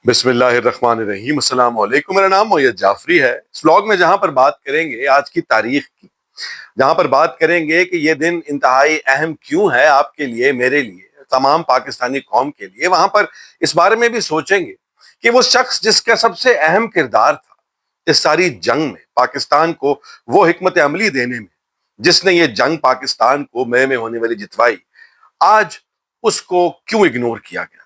بسم اللہ الرحمن الرحیم۔ السلام علیکم، میرا نام معید جعفری ہے۔ اس ولاگ میں جہاں پر بات کریں گے آج کی تاریخ کی، جہاں پر بات کریں گے کہ یہ دن انتہائی اہم کیوں ہے آپ کے لیے، میرے لیے، تمام پاکستانی قوم کے لیے، وہاں پر اس بارے میں بھی سوچیں گے کہ وہ شخص جس کا سب سے اہم کردار تھا اس ساری جنگ میں، پاکستان کو وہ حکمت عملی دینے میں، جس نے یہ جنگ پاکستان کو مئی میں ہونے والی جتوائی، آج اس کو کیوں اگنور کیا گیا،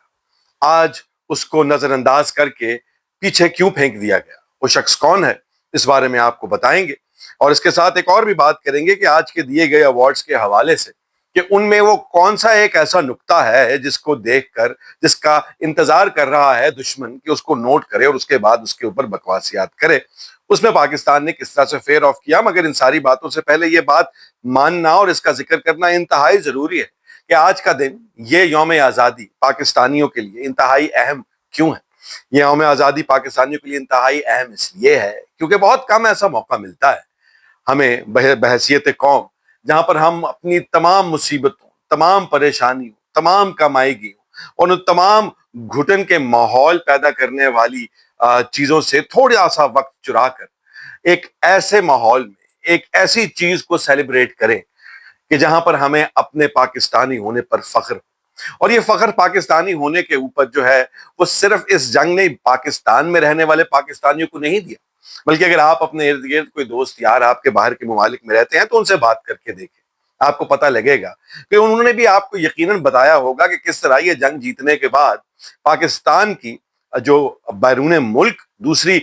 آج اس کو نظر انداز کر کے پیچھے کیوں پھینک دیا گیا، وہ شخص کون ہے، اس بارے میں آپ کو بتائیں گے۔ اور اس کے ساتھ ایک اور بھی بات کریں گے کہ آج کے دیے گئے ایوارڈز کے حوالے سے کہ ان میں وہ کون سا ایک ایسا نقطہ ہے جس کو دیکھ کر، جس کا انتظار کر رہا ہے دشمن کہ اس کو نوٹ کرے اور اس کے بعد اس کے اوپر بکواسیات کرے، اس میں پاکستان نے کس طرح سے فیئر آف کیا۔ مگر ان ساری باتوں سے پہلے یہ بات ماننا اور اس کا ذکر کرنا انتہائی ضروری ہے کہ آج کا دن، یہ یوم آزادی پاکستانیوں کے لیے انتہائی اہم کیوں ہے۔ یہ یوم آزادی پاکستانیوں کے لیے انتہائی اہم اس لیے ہے کیونکہ بہت کم ایسا موقع ملتا ہے ہمیں بحیثیت قوم، جہاں پر ہم اپنی تمام مصیبتوں، تمام پریشانیوں، تمام کمائیگیوں اور ان تمام گھٹن کے ماحول پیدا کرنے والی چیزوں سے تھوڑا سا وقت چرا کر ایک ایسے ماحول میں ایک ایسی چیز کو سیلیبریٹ کریں کہ جہاں پر ہمیں اپنے پاکستانی ہونے پر فخر ہو۔ اور یہ فخر پاکستانی ہونے کے اوپر جو ہے وہ صرف اس جنگ نے پاکستان میں رہنے والے پاکستانیوں کو نہیں دیا، بلکہ اگر آپ اپنے ارد گرد کوئی دوست یار آپ کے باہر کے ممالک میں رہتے ہیں تو ان سے بات کر کے دیکھیں، آپ کو پتہ لگے گا کہ انہوں نے بھی آپ کو یقیناً بتایا ہوگا کہ کس طرح یہ جنگ جیتنے کے بعد پاکستان کی جو بیرون ملک دوسری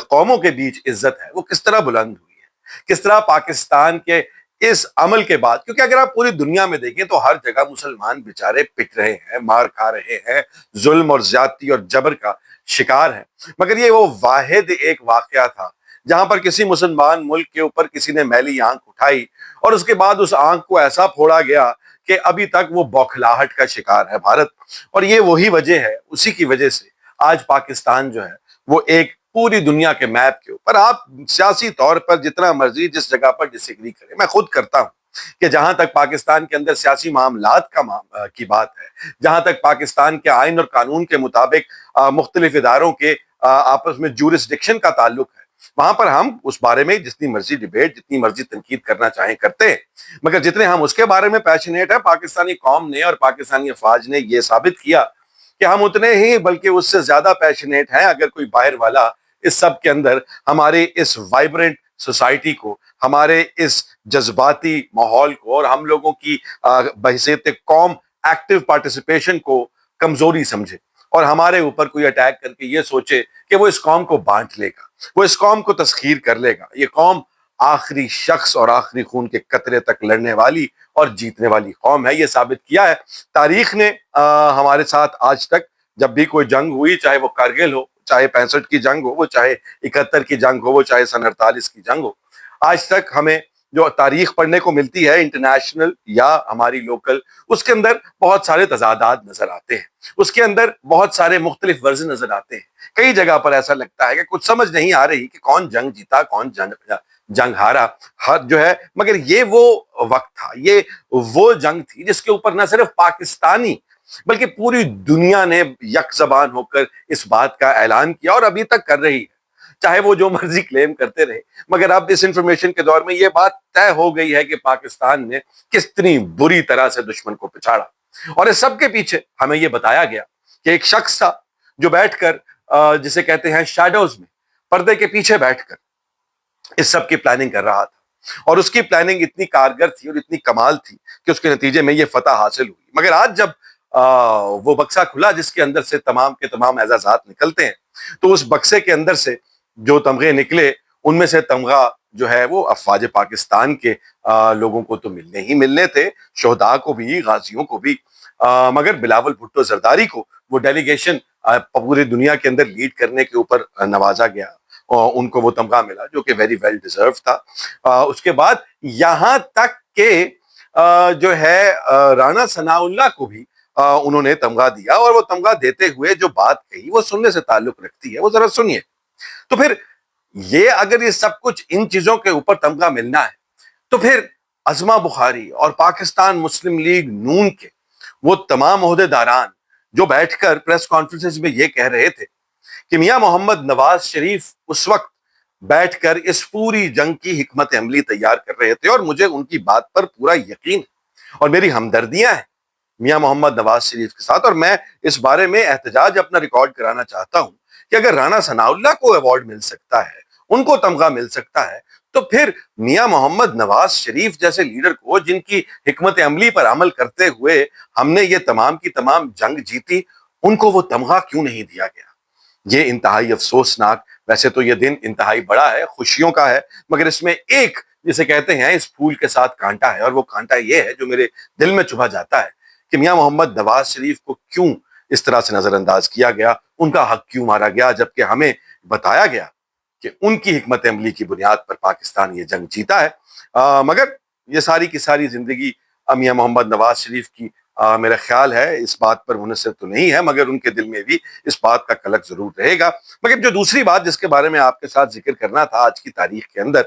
قوموں کے بیچ عزت ہے وہ کس طرح بلند ہوئی ہے، کس طرح پاکستان کے اس عمل کے بعد، کیونکہ اگر آپ پوری دنیا میں دیکھیں تو ہر جگہ مسلمان بیچارے پٹ رہے ہیں، مار کھا رہے ہیں، ظلم اور زیادتی اور جبر کا شکار ہیں، مگر یہ وہ واحد ایک واقعہ تھا جہاں پر کسی مسلمان ملک کے اوپر کسی نے میلی آنکھ اٹھائی اور اس کے بعد اس آنکھ کو ایسا پھوڑا گیا کہ ابھی تک وہ بوکھلاہٹ کا شکار ہے بھارت۔ اور یہ وہی وجہ ہے، اسی کی وجہ سے آج پاکستان جو ہے وہ ایک پوری دنیا کے میپ کے اوپر، آپ سیاسی طور پر جتنا مرضی جس جگہ پر ڈس ایگری کریں، میں خود کرتا ہوں کہ جہاں تک پاکستان کے اندر سیاسی معاملات کی بات ہے، جہاں تک پاکستان کے آئین اور قانون کے مطابق مختلف اداروں کے آپس میں جورسڈکشن کا تعلق ہے، وہاں پر ہم اس بارے میں جتنی مرضی ڈیبیٹ، جتنی مرضی تنقید کرنا چاہیں کرتے ہیں، مگر جتنے ہم اس کے بارے میں پیشنیٹ ہیں، پاکستانی قوم نے اور پاکستانی افواج نے یہ ثابت کیا کہ ہم اتنے ہی بلکہ اس سے زیادہ پیشنیٹ ہیں اگر کوئی باہر والا اس سب کے اندر ہمارے اس وائبرنٹ سوسائٹی کو، ہمارے اس جذباتی ماحول کو اور ہم لوگوں کی بحیثیت قوم ایکٹیو پارٹیسپیشن کو کمزوری سمجھے اور ہمارے اوپر کوئی اٹیک کر کے یہ سوچے کہ وہ اس قوم کو بانٹ لے گا، وہ اس قوم کو تسخیر کر لے گا۔ یہ قوم آخری شخص اور آخری خون کے قطرے تک لڑنے والی اور جیتنے والی قوم ہے، یہ ثابت کیا ہے تاریخ نے ہمارے ساتھ آج تک۔ جب بھی کوئی جنگ ہوئی، چاہے وہ کارگل ہو، چاہے 65 کی جنگ ہو، وہ چاہے 71 کی جنگ ہو، وہ چاہے سن 48 کی جنگ ہو، آج تک ہمیں جو تاریخ پڑھنے کو ملتی ہے انٹرنیشنل یا ہماری لوکل، اس کے اندر بہت سارے تضادات نظر آتے ہیں، اس کے اندر بہت سارے مختلف ورژن نظر آتے ہیں۔ کئی جگہ پر ایسا لگتا ہے کہ کچھ سمجھ نہیں آ رہی کہ کون جنگ جیتا، کون جنگ ہارا، ہر جو ہے، مگر یہ وہ وقت تھا، یہ وہ جنگ تھی جس کے اوپر نہ صرف پاکستانی بلکہ پوری دنیا نے یک زبان ہو کر اس بات کا اعلان کیا اور ابھی تک کر رہی ہے، چاہے وہ جو مرضی کلیم کرتے رہے، مگر اب اس انفارمیشن کے دور میں یہ بات طے ہو گئی ہے کہ پاکستان نے کتنی بری طرح سے دشمن کو پچھاڑا۔ اور اس سب کے پیچھے ہمیں یہ بتایا گیا کہ ایک شخص تھا جو بیٹھ کر جسے کہتے ہیں شیڈوز میں، پردے کے پیچھے بیٹھ کر اس سب کی پلاننگ کر رہا تھا، اور اس کی پلاننگ اتنی کارگر تھی اور اتنی کمال تھی کہ اس کے نتیجے میں یہ فتح حاصل ہوئی۔ مگر آج جب وہ بکسا کھلا جس کے اندر سے تمام کے تمام اعزازات نکلتے ہیں، تو اس بکسے کے اندر سے جو تمغے نکلے ان میں سے تمغہ جو ہے وہ افواج پاکستان کے لوگوں کو تو ملنے ہی ملنے تھے، شہداء کو بھی، غازیوں کو بھی، مگر بلاول بھٹو زرداری کو وہ ڈیلیگیشن پوری دنیا کے اندر لیڈ کرنے کے اوپر نوازا گیا، ان کو وہ تمغہ ملا جو کہ ویری ویل ڈیزرو تھا۔ اس کے بعد یہاں تک کہ جو ہے رانا ثناء اللہ کو بھی انہوں نے تمغہ دیا، اور وہ تمغہ دیتے ہوئے جو بات کہی وہ سننے سے تعلق رکھتی ہے، وہ ذرا سنیے۔ تو پھر یہ اگر یہ سب کچھ ان چیزوں کے اوپر تمغہ ملنا ہے تو پھر عظمہ بخاری اور پاکستان مسلم لیگ نون کے وہ تمام عہدے داران جو بیٹھ کر پریس کانفرنسز میں یہ کہہ رہے تھے کہ میاں محمد نواز شریف اس وقت بیٹھ کر اس پوری جنگ کی حکمت عملی تیار کر رہے تھے، اور مجھے ان کی بات پر پورا یقین ہے اور میری ہمدردیاں ہیں میاں محمد نواز شریف کے ساتھ، اور میں اس بارے میں احتجاج اپنا ریکارڈ کرانا چاہتا ہوں کہ اگر رانا ثناء اللہ کو ایوارڈ مل سکتا ہے، ان کو تمغہ مل سکتا ہے، تو پھر میاں محمد نواز شریف جیسے لیڈر کو، جن کی حکمت عملی پر عمل کرتے ہوئے ہم نے یہ تمام کی تمام جنگ جیتی، ان کو وہ تمغہ کیوں نہیں دیا گیا؟ یہ انتہائی افسوسناک، ویسے تو یہ دن انتہائی بڑا ہے، خوشیوں کا ہے، مگر اس میں ایک جسے کہتے ہیں اس پھول کے ساتھ کانٹا ہے، اور وہ کانٹا یہ ہے جو میرے دل میں چبھا جاتا ہے کہ میاں محمد نواز شریف کو کیوں اس طرح سے نظر انداز کیا گیا، ان کا حق کیوں مارا گیا، جبکہ ہمیں بتایا گیا کہ ان کی حکمت عملی کی بنیاد پر پاکستان یہ جنگ جیتا ہے۔ مگر یہ ساری کی ساری زندگی میاں محمد نواز شریف کی میرا خیال ہے اس بات پر منحصر تو نہیں ہے، مگر ان کے دل میں بھی اس بات کا کلک ضرور رہے گا۔ مگر جو دوسری بات جس کے بارے میں آپ کے ساتھ ذکر کرنا تھا آج کی تاریخ کے اندر،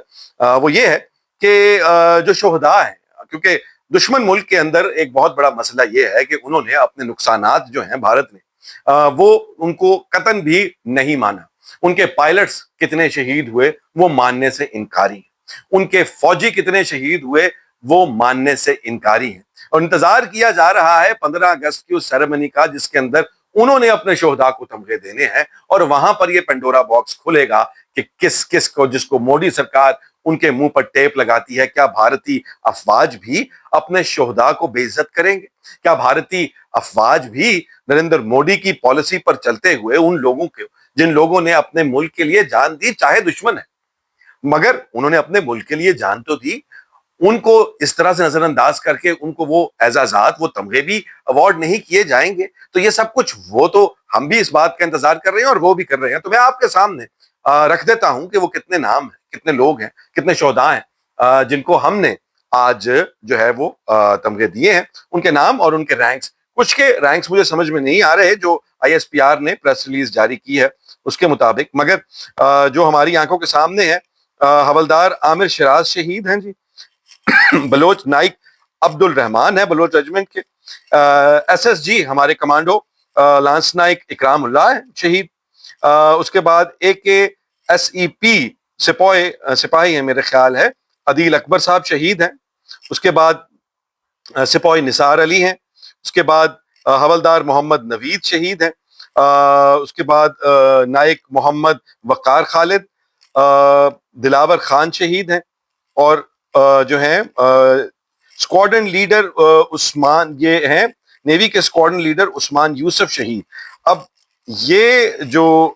وہ یہ ہے کہ جو شہداء ہیں، کیونکہ دشمن ملک کے اندر ایک بہت بڑا مسئلہ یہ ہے کہ انہوں نے اپنے نقصانات جو ہیں بھارت نے، وہ ان کو قطعاً بھی نہیں مانا۔ ان کے پائلٹس کتنے شہید ہوئے وہ ماننے سے انکاری ہیں، ان کے فوجی کتنے شہید ہوئے وہ ماننے سے انکاری ہیں، اور انتظار کیا جا رہا ہے 15 اگست کی اس سیریمنی کا جس کے اندر انہوں نے اپنے شہداء کو تمغے دینے ہیں، اور وہاں پر یہ پنڈورا باکس کھلے گا کہ کس کس کو، جس کو مودی سرکار ان کے منہ پر ٹیپ لگاتی ہے، کیا بھارتی افواج بھی اپنے شہداء کو بے عزت کریں گے؟ کیا بھارتی افواج بھی نریندر مودی کی پالیسی پر چلتے ہوئے ان لوگوں کے، جن لوگوں نے اپنے ملک کے لیے جان دی، چاہے دشمن ہے مگر انہوں نے اپنے ملک کے لیے جان تو دی، ان کو اس طرح سے نظر انداز کر کے ان کو وہ اعزازات، وہ تمغے بھی ایوارڈ نہیں کیے جائیں گے؟ تو یہ سب کچھ وہ تو ہم بھی اس بات کا انتظار کر رہے ہیں اور وہ بھی کر رہے ہیں۔ تو میں آپ کے سامنے رکھ دیتا ہوں کہ وہ کتنے نام ہیں، کتنے لوگ ہیں، کتنے شہداء ہیں جن کو ہم نے آج جو ہے وہ تمغے دیے ہیں، ان کے نام اور ان کے رینکس۔ کچھ کے رینکس مجھے سمجھ میں نہیں آ رہے جو ISPR نے پریس ریلیز جاری کی ہے اس کے مطابق، مگر جو ہماری آنکھوں کے سامنے ہے، حوالدار عامر شراز شہید ہیں جی، بلوچ نائک عبد الرحمان ہے بلوچ ریجمنٹ کے، SSG ہمارے کمانڈو لانس نائک اکرام اللہ ہے شہید، اس کے بعد AKSEP سپاہی ہیں میرے خیال ہے عدیل اکبر صاحب شہید ہیں، اس کے بعد سپاہی نثار علی ہیں، اس کے بعد حوالدار محمد نوید شہید ہیں، اس کے بعد نائک محمد وقار خالد، دلاور خان شہید ہیں، اور جو ہیں اسکواڈرن لیڈر عثمان، یہ ہیں نیوی کے اسکواڈرن لیڈر عثمان یوسف شہید۔ اب یہ جو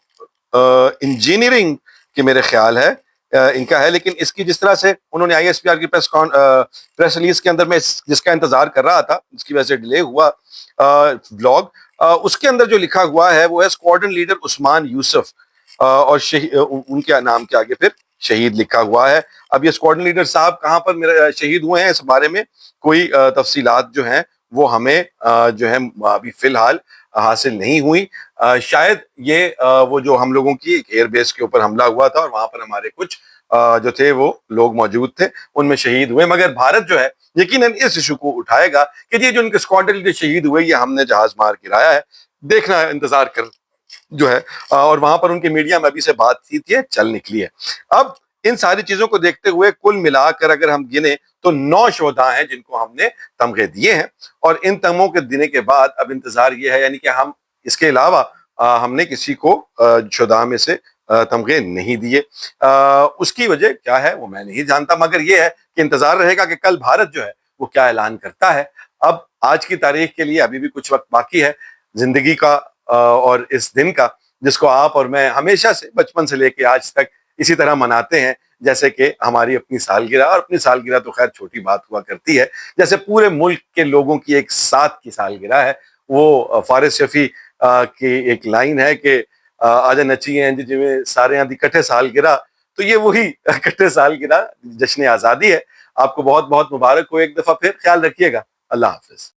انجینئرنگ کے میرے خیال ہے ان کا ہے، لیکن اس کی جس طرح سے انہوں نے ISPR کی پریس ریلیز کے اندر میں جس کا انتظار کر رہا تھا، جس کی وجہ سے ڈیلے ہوا بلاگ، اس کے اندر جو لکھا ہوا ہے وہ ہے اسکواڈرن لیڈر عثمان یوسف، اور ان کے نام کے آگے پھر شہید لکھا ہوا ہے۔ اب یہ اسکواڈرن لیڈر صاحب کہاں پر شہید ہوئے ہیں اس بارے میں کوئی تفصیلات جو ہیں وہ ہمیں جو ہے ابھی فی الحال حاصل نہیں ہوئی۔ شاید یہ وہ جو ہم لوگوں کی ایک ایئر بیس کے اوپر حملہ ہوا تھا اور وہاں پر ہمارے کچھ جو تھے وہ لوگ موجود تھے، ان میں شہید ہوئے، مگر بھارت جو ہے یقیناً اس ایشو کو اٹھائے گا کہ یہ جو ان کے اسکواڈرن لیڈر شہید ہوئے یہ ہم نے جہاز مار گرایا ہے۔ دیکھنا ہے، انتظار کر جو ہے، اور وہاں پر ان کے میڈیا میں ابھی سے بات چیت چل نکلی ہے۔ اب ان ساری چیزوں کو دیکھتے ہوئے کل ملا کر اگر ہم گنے تو 9 شہداء ہیں جن کو ہم نے تمغے دیے ہیں، اور ان تمغوں کے دینے کے بعد اب انتظار یہ ہے، یعنی کہ ہم اس کے علاوہ ہم نے کسی کو شہداء میں سے تمغے نہیں دیے۔ اس کی وجہ کیا ہے وہ میں نہیں جانتا، مگر یہ ہے کہ انتظار رہے گا کہ کل بھارت جو ہے وہ کیا اعلان کرتا ہے۔ اب آج کی تاریخ کے لیے ابھی بھی کچھ وقت باقی ہے زندگی کا اور اس دن کا، جس کو آپ اور میں ہمیشہ سے بچپن سے لے کے آج تک اسی طرح مناتے ہیں، جیسے کہ ہماری اپنی سالگرہ، اور اپنی سالگرہ تو خیر چھوٹی بات ہوا کرتی ہے، جیسے پورے ملک کے لوگوں کی ایک ساتھ کی سالگرہ ہے۔ وہ فارس شفیع کی ایک لائن ہے کہ آجا نچیے ہیں جی میں سارے دی کٹھے سالگرہ، تو یہ وہی کٹھے سالگرہ جشن آزادی ہے۔ آپ کو بہت بہت مبارک ہو ایک دفعہ پھر، خیال رکھیے گا، اللہ حافظ۔